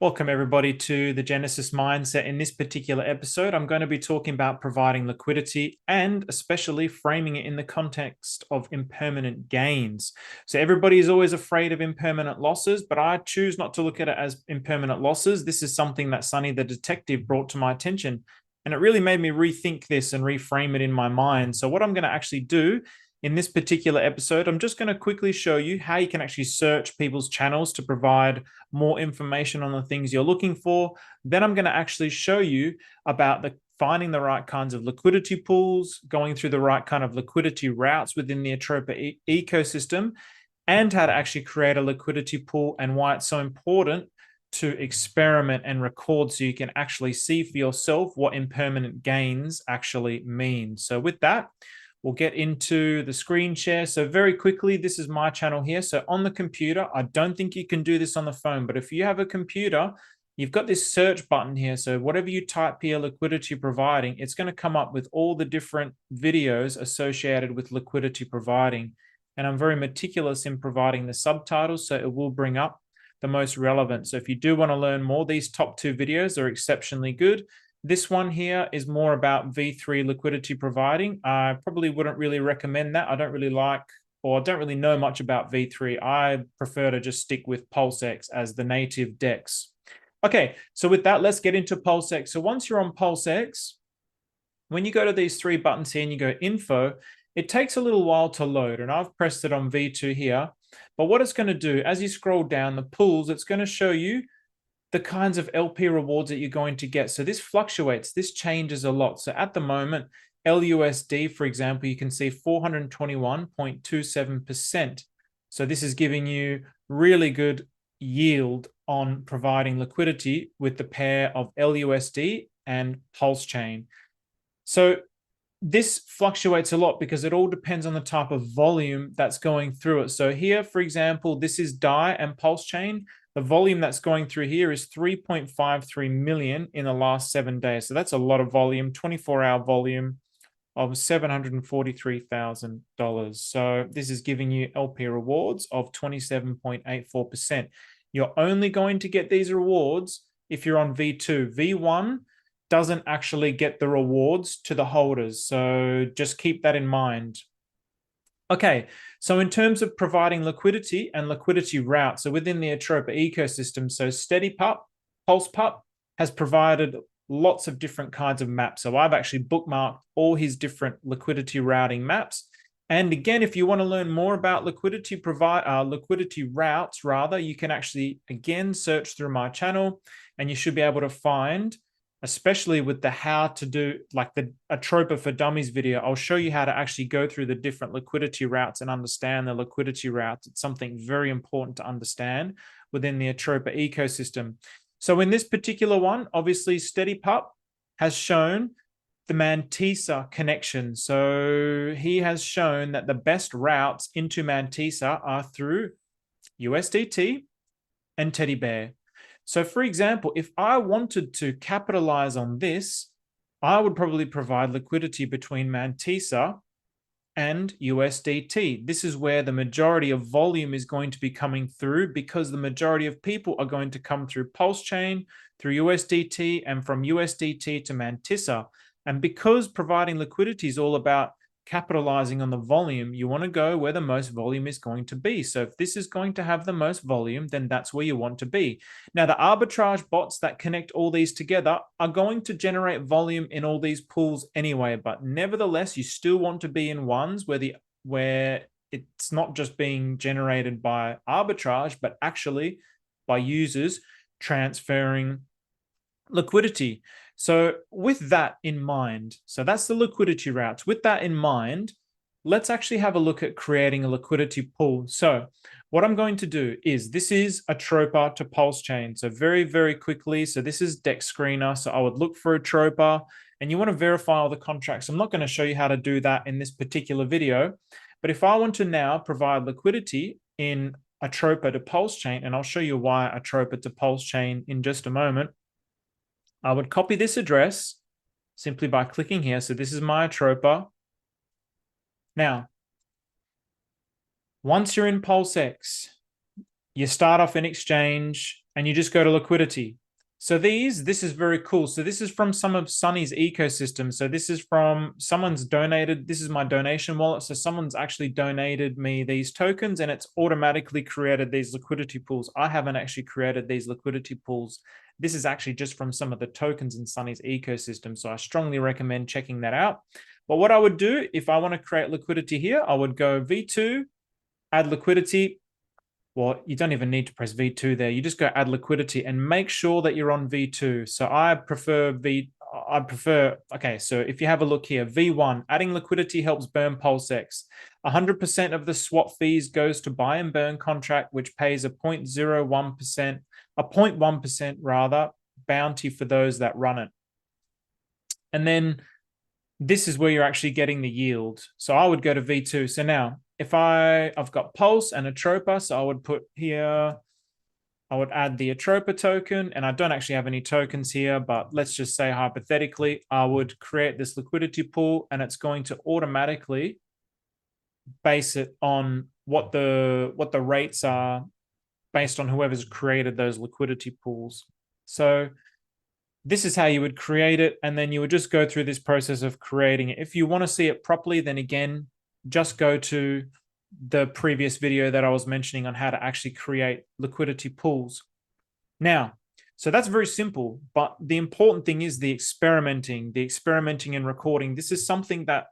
Welcome, everybody, to the Genesis Mindset. In this particular episode, I'm going to be talking about providing liquidity and especially framing it in the context of impermanent gains. So, everybody is always afraid of impermanent losses, but I choose not to look at it as impermanent losses. This is something that Sonny the detective brought to my attention, and it really made me rethink this and reframe it in my mind. So, what I'm going to actually do in this particular episode, I'm just going to quickly show you how you can actually search people's channels to provide more information on the things you're looking for. Then I'm going to actually show you about finding the right kinds of liquidity pools, going through the right kind of liquidity routes within the Atropa ecosystem, and how to actually create a liquidity pool and why it's so important to experiment and record so you can actually see for yourself what impermanent gains actually mean. So with that, we'll get into the screen share. So very quickly, this is my channel here. So on the computer, I don't think you can do this on the phone, but if you have a computer, you've got this search button here. So whatever you type here, liquidity providing, it's going to come up with all the different videos associated with liquidity providing. And I'm very meticulous in providing the subtitles, so it will bring up the most relevant. So if you do want to learn more, these top two videos are exceptionally good. This one here is more about V3 liquidity providing. I probably wouldn't really recommend that. I don't really like, or don't really know much about V3. I prefer to just stick with PulseX as the native DEX. Okay, so with that, let's get into PulseX. So once you're on PulseX, when you go to these three buttons here and you go info, it takes a little while to load, and I've pressed it on V2 here. But what it's going to do, as you scroll down the pools, it's going to show you the kinds of LP rewards that you're going to get. So this fluctuates, this changes a lot. So at the moment, LUSD, for example, you can see 421.27%. So this is giving you really good yield on providing liquidity with the pair of LUSD and Pulse Chain. So this fluctuates a lot because it all depends on the type of volume that's going through it. So here, for example, this is DAI and Pulse Chain. The volume that's going through here is 3.53 million in the last 7 days. So that's a lot of volume, 24-hour volume of $743,000. So this is giving you LP rewards of 27.84%. You're only going to get these rewards if you're on V2. V1 doesn't actually get the rewards to the holders. So just keep that in mind. Okay, so in terms of providing liquidity and liquidity routes, so within the Atropa ecosystem, so SteadyPup, PulsePup has provided lots of different kinds of maps. So I've actually bookmarked all his different liquidity routing maps. And again, if you want to learn more about liquidity routes, rather, you can actually, again, search through my channel and you should be able to find, especially with the how to do, like the Atropa for Dummies video, I'll show you how to actually go through the different liquidity routes and understand the liquidity routes. It's something very important to understand within the Atropa ecosystem. So in this particular one, obviously SteadyPup has shown the Mantissa connection. So he has shown that the best routes into Mantissa are through USDT and Teddy Bear. So for example, if I wanted to capitalize on this, I would probably provide liquidity between Mantissa and USDT. This is where the majority of volume is going to be coming through because the majority of people are going to come through Pulse Chain, through USDT, and from USDT to Mantissa. And because providing liquidity is all about capitalizing on the volume, you want to go where the most volume is going to be. So if this is going to have the most volume, then that's where you want to be. Now, the arbitrage bots that connect all these together are going to generate volume in all these pools anyway, but nevertheless, you still want to be in ones where it's not just being generated by arbitrage, but actually by users transferring liquidity. So with that in mind, so that's the liquidity routes. With that in mind, let's actually have a look at creating a liquidity pool. So what I'm going to do is, this is Atropa to Pulse Chain. So very, very quickly, so this is Dex Screener. So I would look for Atropa and you want to verify all the contracts. I'm not going to show you how to do that in this particular video, but if I want to now provide liquidity in Atropa to Pulse Chain, and I'll show you why Atropa to Pulse Chain in just a moment, I would copy this address simply by clicking here. So this is my Atropa. Now, once you're in PulseX, you start off in exchange, and you just go to liquidity. So this is very cool. So this is from some of Sunny's ecosystem. So this is from someone's donated. This is my donation wallet. So someone's actually donated me these tokens and it's automatically created these liquidity pools. I haven't actually created these liquidity pools. This is actually just from some of the tokens in Sunny's ecosystem. So I strongly recommend checking that out. But what I would do if I want to create liquidity here, I would go V2, add liquidity. Well, you don't even need to press V2 there. You just go add liquidity and make sure that you're on V2. So I prefer okay, so if you have a look here, V1, adding liquidity helps burn PulseX. 100% of the swap fees goes to buy and burn contract, which pays a 0.1% rather, bounty for those that run it. And then this is where you're actually getting the yield. So I would go to V2. So now if I've got Pulse and Atropa, so I would put here, I would add the Atropa token, and I don't actually have any tokens here, but let's just say hypothetically, I would create this liquidity pool and it's going to automatically base it on what the rates are based on whoever's created those liquidity pools. So this is how you would create it, and then you would just go through this process of creating it. If you want to see it properly, then again, just go to the previous video that I was mentioning on how to actually create liquidity pools. Now, so that's very simple, but the important thing is the experimenting and recording. This is something that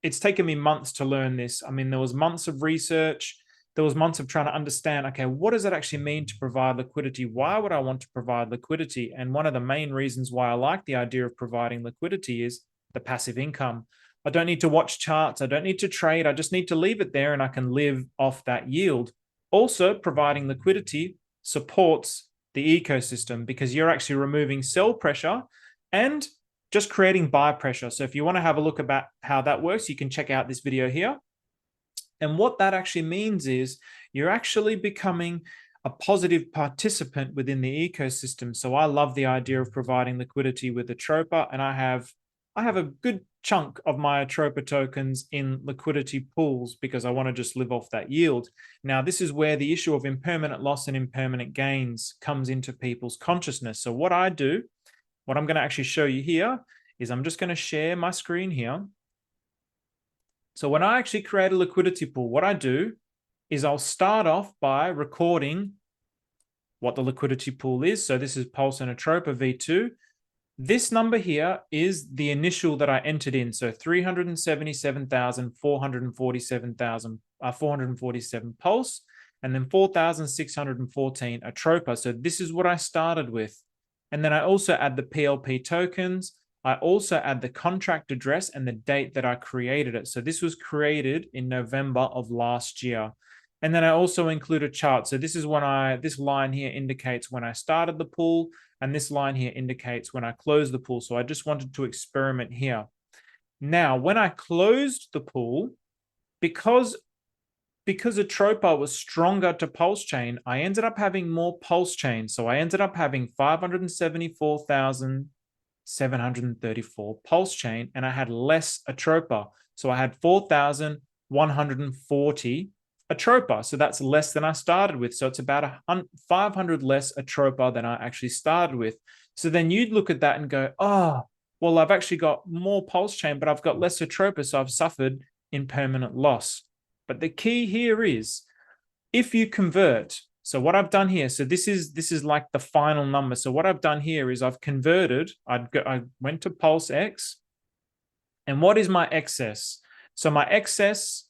it's taken me months to learn this. I mean, there was months of research. There was months of trying to understand, okay, what does it actually mean to provide liquidity? Why would I want to provide liquidity? And one of the main reasons why I like the idea of providing liquidity is the passive income. I don't need to watch charts. I don't need to trade. I just need to leave it there and I can live off that yield. Also, providing liquidity supports the ecosystem because you're actually removing sell pressure and just creating buy pressure. So if you want to have a look about how that works, you can check out this video here. And what that actually means is you're actually becoming a positive participant within the ecosystem. So I love the idea of providing liquidity with Atropa, and I have a good chunk of my Atropa tokens in liquidity pools because I want to just live off that yield. Now, this is where the issue of impermanent loss and impermanent gains comes into people's consciousness. So what I do, what I'm going to actually show you here is I'm just going to share my screen here. So when I actually create a liquidity pool, what I do is I'll start off by recording what the liquidity pool is. So this is Pulse and Atropa V2. This number here is the initial that I entered in. So 447 Pulse, and then 4,614 Atropa. So this is what I started with. And then I also add the PLP tokens. I also add the contract address and the date that I created it. So this was created in November of last year. And then I also include a chart. So this is when this line here indicates when I started the pool, and this line here indicates when I closed the pool. So I just wanted to experiment here. Now, when I closed the pool, because Atropa was stronger to Pulse Chain, I ended up having more Pulse Chain. So I ended up having 574,734 Pulse Chain, and I had less Atropa. So I had 4,140 Atropa. So that's less than I started with. So it's about 500 less Atropa than I actually started with. So then you'd look at that and go, oh, well, I've actually got more Pulse Chain, but I've got less Atropa, so I've suffered impermanent loss. But the key here is if you convert, so what I've done here, so this is like the final number. So what I've done here is I've converted, I went to PulseX, and what is my excess? So my excess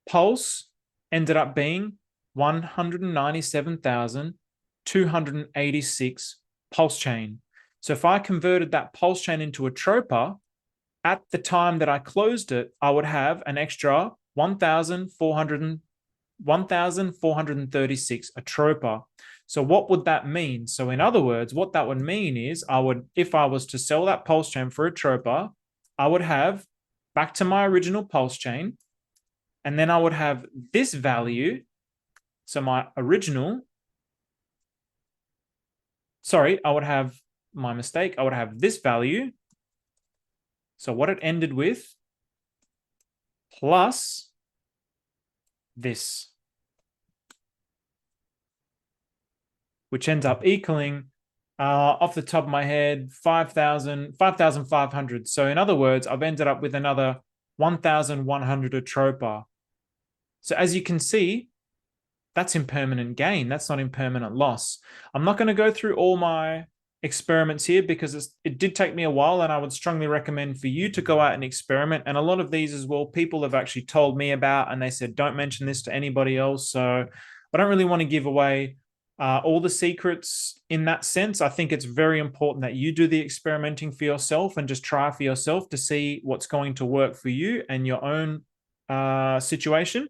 Pulse ended up being 197,286 Pulse Chain. So if I converted that Pulse Chain into Atropa, at the time that I closed it, I would have an extra 1,436 Atropa. So what would that mean? So in other words, what that would mean is if I was to sell that Pulse Chain for Atropa, I would have back to my original Pulse Chain, and then I would have this value. So my original, sorry, I would have my mistake. I would have this value. So what it ended with plus this, which ends up equaling, off the top of my head, 5,500. So in other words, I've ended up with another 1,100 Atropa. So as you can see, that's impermanent gain. That's not impermanent loss. I'm not going to go through all my experiments here because it did take me a while, and I would strongly recommend for you to go out and experiment. And a lot of these as well, people have actually told me about, and they said, don't mention this to anybody else. So I don't really want to give away all the secrets in that sense. I think it's very important that you do the experimenting for yourself and just try for yourself to see what's going to work for you and your own situation.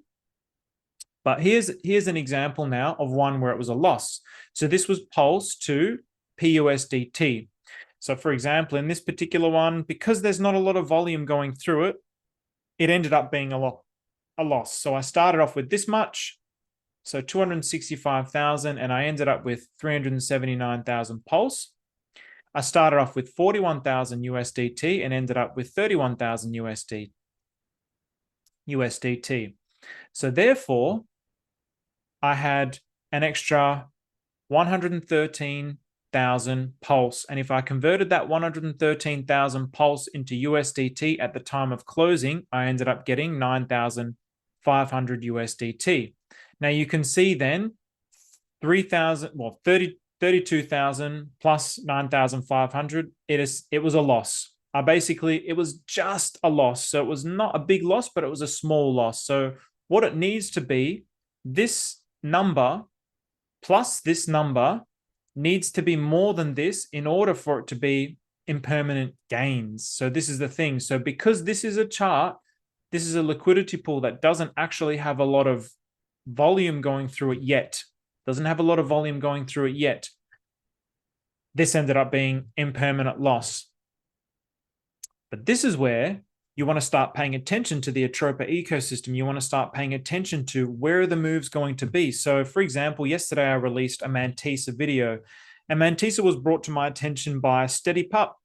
But here's an example now of one where it was a loss. So this was Pulse to PUSDT. So for example, in this particular one, because there's not a lot of volume going through it, it ended up being a loss. So I started off with this much, so 265,000, and I ended up with 379,000 Pulse. I started off with 41,000 USDT and ended up with 31,000 USDT. So therefore, I had an extra 113,000 Pulse. And if I converted that 113,000 Pulse into USDT at the time of closing, I ended up getting 9,500 USDT. Now you can see then 32,000 plus 9,500, it was a loss. It was just a loss. So it was not a big loss, but it was a small loss. So what it needs to be, this number plus this number needs to be more than this in order for it to be impermanent gains. So this is the thing. So because this is a chart, this is a liquidity pool that doesn't actually have a lot of volume going through it yet. Doesn't have a lot of volume going through it yet. This ended up being impermanent loss. But this is where you want to start paying attention to the Atropa ecosystem. You want to start paying attention to where are the moves going to be. So for example, yesterday I released a Mantissa video, and Mantissa was brought to my attention by Steady Pup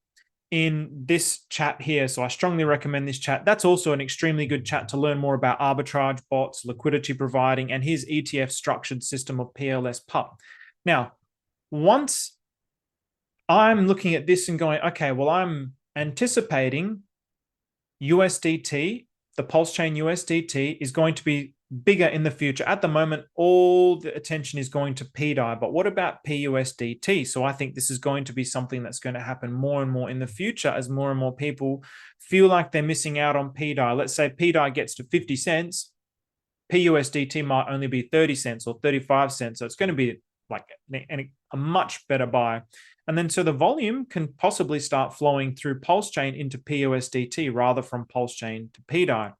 in this chat here. So I strongly recommend this chat. That's also an extremely good chat to learn more about arbitrage, bots, liquidity providing, and his ETF structured system of PLS Pup. Now, once I'm looking at this and going, okay, well, I'm anticipating USDT, the Pulse chain USDT, is going to be bigger in the future. At the moment, all the attention is going to PDI, but what about PUSDT? So I think this is going to be something that's going to happen more and more in the future as more and more people feel like they're missing out on PDI. Let's say PDI gets to 50 cents, PUSDT might only be 30 cents or 35 cents. So it's going to be like a much better buy. And then so the volume can possibly start flowing through Pulse chain into PUSDT rather from Pulse chain to PDI.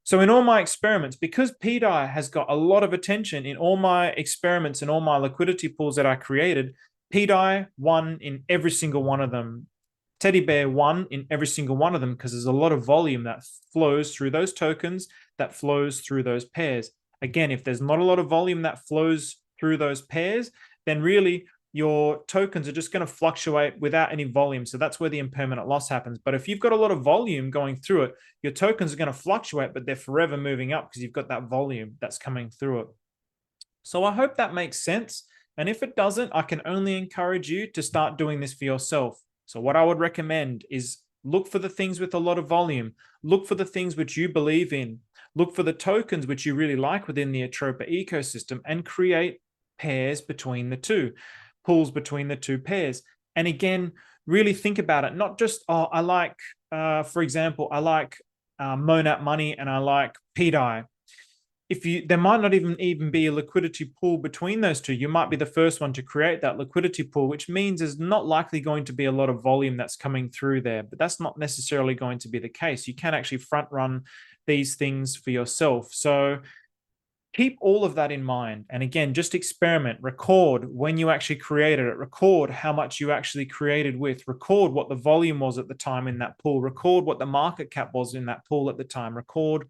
So in all my experiments, because PDI has got a lot of attention in all my experiments and all my liquidity pools that I created, PDI won in every single one of them. Teddy Bear won in every single one of them because there's a lot of volume that flows through those tokens, that flows through those pairs. Again, if there's not a lot of volume that flows through those pairs, then really your tokens are just going to fluctuate without any volume. So that's where the impermanent loss happens. But if you've got a lot of volume going through it, your tokens are going to fluctuate, but they're forever moving up because you've got that volume that's coming through it. So I hope that makes sense. And if it doesn't, I can only encourage you to start doing this for yourself. So what I would recommend is look for the things with a lot of volume. Look for the things which you believe in. Look for the tokens which you really like within the Atropa ecosystem and create pairs between the two. Pools between the two pairs. And again, really think about it. Not just, oh, I like, for example, I like Monat Money and I like PDI. There might not even be a liquidity pool between those two. You might be the first one to create that liquidity pool, which means there's not likely going to be a lot of volume that's coming through there. But that's not necessarily going to be the case. You can actually front run these things for yourself. So keep all of that in mind. And again, just experiment, record when you actually created it, record how much you actually created with, record what the volume was at the time in that pool, record what the market cap was in that pool at the time, record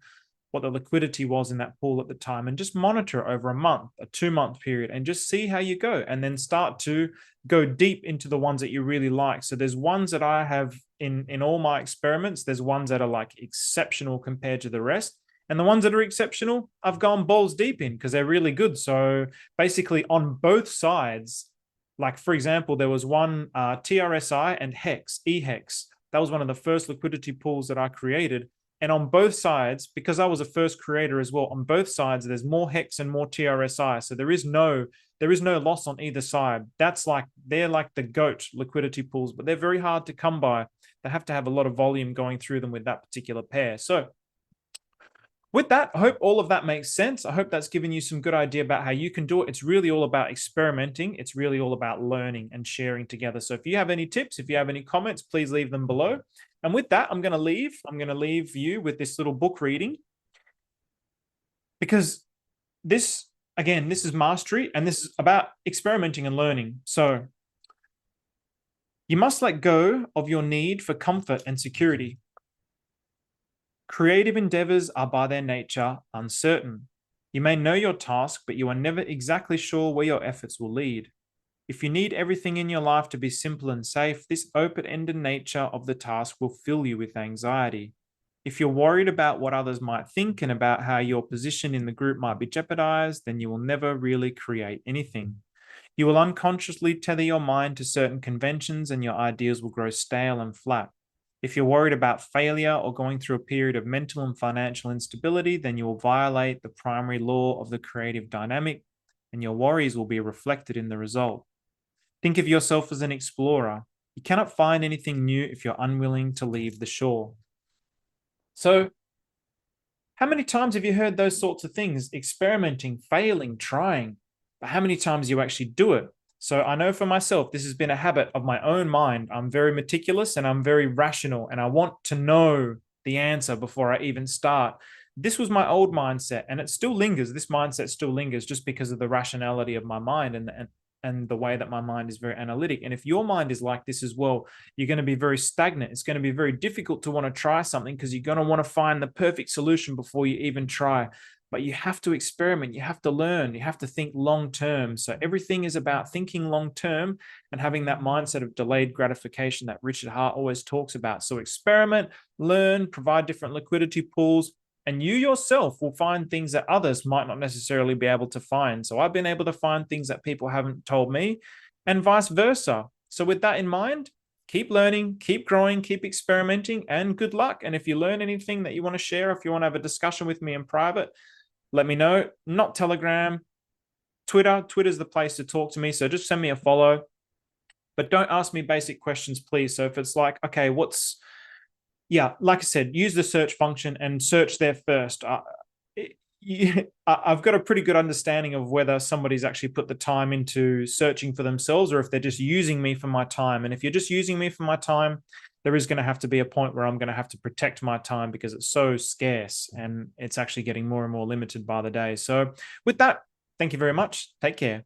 what the liquidity was in that pool at the time, and just monitor over a month, a 2-month period, and just see how you go. And then start to go deep into the ones that you really like. So there's ones that I have in all my experiments. There's ones that are like exceptional compared to the rest. And the ones that are exceptional, I've gone balls deep in because they're really good. So basically on both sides, Like, for example, there was one TRSI and Hex, eHex. That was one of the first liquidity pools that I created. And on both sides, because I was a first creator as well, on both sides, there's more Hex and more TRSI. So there is no loss on either side. They're like the GOAT liquidity pools, but they're very hard to come by. They have to have a lot of volume going through them with that particular pair. So with that, I hope all of that makes sense. I hope that's given you some good idea about how you can do it. It's really all about experimenting. It's really all about learning and sharing together. So if you have any tips, if you have any comments, please leave them below. And with that, I'm going to leave you with this little book reading, because this is mastery, and this is about experimenting and learning. So you must let go of your need for comfort and security. Creative endeavors are by their nature uncertain. You may know your task, but you are never exactly sure where your efforts will lead. If you need everything in your life to be simple and safe, this open-ended nature of the task will fill you with anxiety. If you're worried about what others might think and about how your position in the group might be jeopardized, then you will never really create anything. You will unconsciously tether your mind to certain conventions, and your ideas will grow stale and flat. If you're worried about failure or going through a period of mental and financial instability, then you will violate the primary law of the creative dynamic, and your worries will be reflected in the result. Think of yourself as an explorer. You cannot find anything new if you're unwilling to leave the shore. So, how many times have you heard those sorts of things? Experimenting, failing, trying. But how many times do you actually do it? So I know for myself, this has been a habit of my own mind. I'm very meticulous and I'm very rational, and I want to know the answer before I even start. This was my old mindset, and it still lingers. This mindset still lingers just because of the rationality of my mind and the way that my mind is very analytic. And if your mind is like this as well, you're going to be very stagnant. It's going to be very difficult to want to try something because you're going to want to find the perfect solution before you even try. But you have to experiment, you have to learn, you have to think long term. So everything is about thinking long term and having that mindset of delayed gratification that Richard Hart always talks about. So experiment, learn, provide different liquidity pools, and you yourself will find things that others might not necessarily be able to find. So I've been able to find things that people haven't told me, and vice versa. So with that in mind, keep learning, keep growing, keep experimenting, and good luck. And if you learn anything that you want to share, if you want to have a discussion with me in private, let me know. Not Telegram, Twitter. Twitter's the place to talk to me. So just send me a follow. But don't ask me basic questions, please. So if it's like, okay, like I said, use the search function and search there first. I've got a pretty good understanding of whether somebody's actually put the time into searching for themselves or if they're just using me for my time. And if you're just using me for my time, there is going to have to be a point where I'm going to have to protect my time because it's so scarce and it's actually getting more and more limited by the day. So with that, thank you very much. Take care.